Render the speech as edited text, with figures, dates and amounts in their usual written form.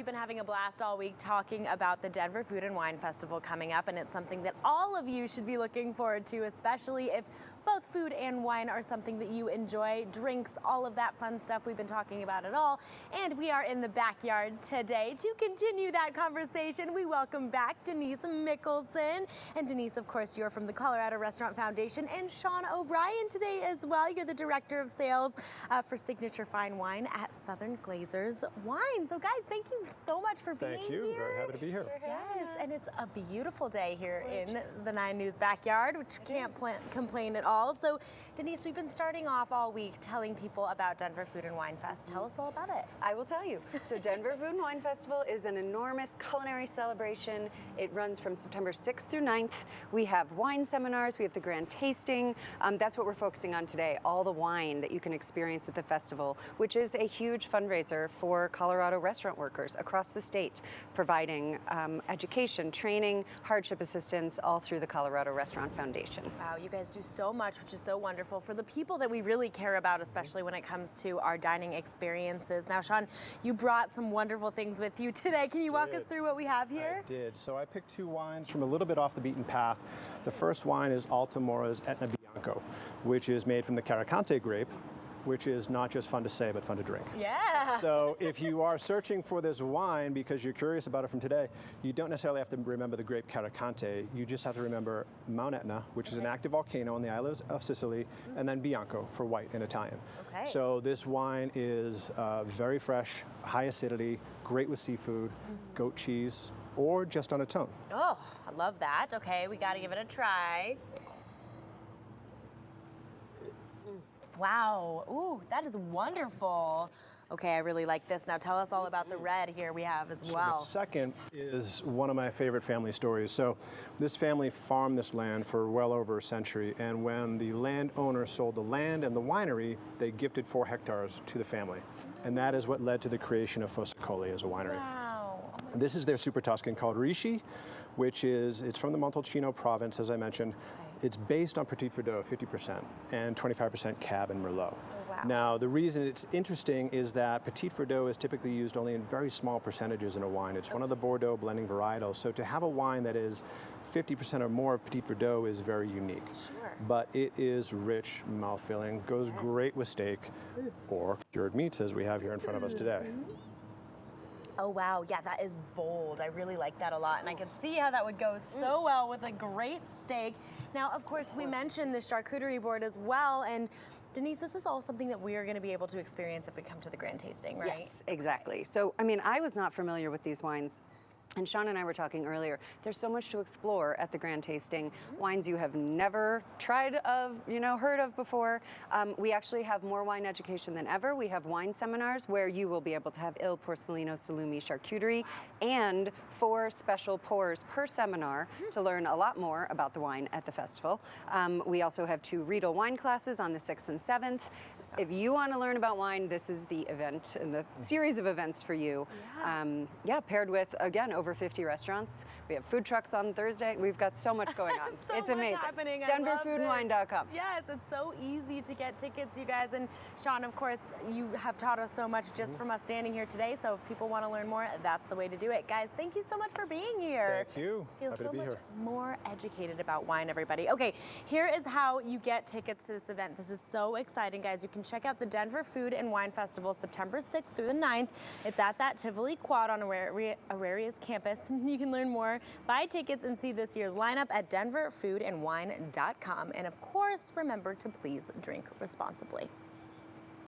we've been having a blast all week talking about the Denver Food and Wine Festival coming up, and it's something that all of you should be looking forward to, especially if both food and wine are something that you enjoy, drinks, all of that fun stuff. We've been talking about it all, and we are in the backyard today to continue that conversation. We welcome back Denise Mickelson, and Denise, of course, you're from the Colorado Restaurant Foundation, and Sean O'Brien today as well. You're the Director of Sales for Signature Fine Wine at Southern Glazers Wine. So guys, thank you so much for being here. Thank you, very happy to be here. Yes, and it's a beautiful day here in the 9 News backyard, which can't complain at all. So Denise, we've been starting off all week telling people about Denver Food and Wine Fest. Tell us all about it. I will tell you. So Denver Food and Wine Festival is an enormous culinary celebration. It runs from September 6th through 9th. We have wine seminars, we have the grand tasting. That's what we're focusing on today, all the wine that you can experience at the festival, which is a huge fundraiser for Colorado restaurant workers across the state, providing education, training, hardship assistance, all through the Colorado Restaurant Foundation. Wow, you guys do so much, which is so wonderful for the people that we really care about, especially when it comes to our dining experiences. Now, Sean, you brought some wonderful things with you today. Can you walk us through what we have here? I did. So I picked 2 wines from a little bit off the beaten path. The first wine is Altamora's Etna Bianco, which is made from the Caricante grape, which is not just fun to say, but fun to drink. Yeah. So if you are searching for this wine because you're curious about it from today, you don't necessarily have to remember the grape Caricante. You just have to remember Mount Etna, which is an active volcano on the island of Sicily, and then Bianco for white in Italian. Okay. So this wine is very fresh, high acidity, great with seafood, goat cheese, or just on its own. Oh, I love that. Okay, we got to give it a try. Wow, ooh, that is wonderful. Okay, I really like this. Now tell us all about the red here we have as well. So the second is one of my favorite family stories. So this family farmed this land for well over a century, and when the landowner sold the land and the winery, they gifted 4 hectares to the family. And that is what led to the creation of Foscacoli as a winery. Wow. This is their Super Tuscan called Ricci, it's from the Montalcino province, as I mentioned. It's based on Petit Verdot, 50%, and 25% Cab and Merlot. Oh, wow. Now, the reason it's interesting is that Petit Verdot is typically used only in very small percentages in a wine. It's one of the Bordeaux blending varietals. So to have a wine that is 50% or more of Petit Verdot is very unique. Sure. But it is rich, mouthfilling, goes great with steak or cured meats, as we have here in front of us today. Oh wow, yeah, that is bold. I really like that a lot, and I can see how that would go so well with a great steak. Now, of course, we mentioned the charcuterie board as well, and Denise, this is all something that we are going to be able to experience if we come to the grand tasting, right? Yes, exactly. So, I mean, I was not familiar with these wines. And Sean and I were talking earlier, there's so much to explore at the grand tasting. Wines you have never tried of, heard of before. We actually have more wine education than ever. We have wine seminars where you will be able to have Il Porcellino Salumi charcuterie and 4 special pours per seminar to learn a lot more about the wine at the festival. We also have 2 Riedel wine classes on the 6th and 7th. If you want to learn about wine, this is the event and the series of events for you. Paired with, again, over 50 restaurants. We have food trucks on Thursday. We've got so much going on. So it's much amazing. Happening. DenverFoodAndWine.com. Yes, it's so easy to get tickets, you guys. And Sean, of course, you have taught us so much just from us standing here today. So if people want to learn more, that's the way to do it. Guys, thank you so much for being here. Thank you. Feel Happy so to be much here. more educated about wine, everybody. Okay, here is how you get tickets to this event. This is so exciting, guys. You can check out the Denver Food and Wine Festival September 6th through the 9th. It's at that Tivoli Quad on Auraria's campus. You can learn more, buy tickets, and see this year's lineup at denverfoodandwine.com. And of course, remember to please drink responsibly.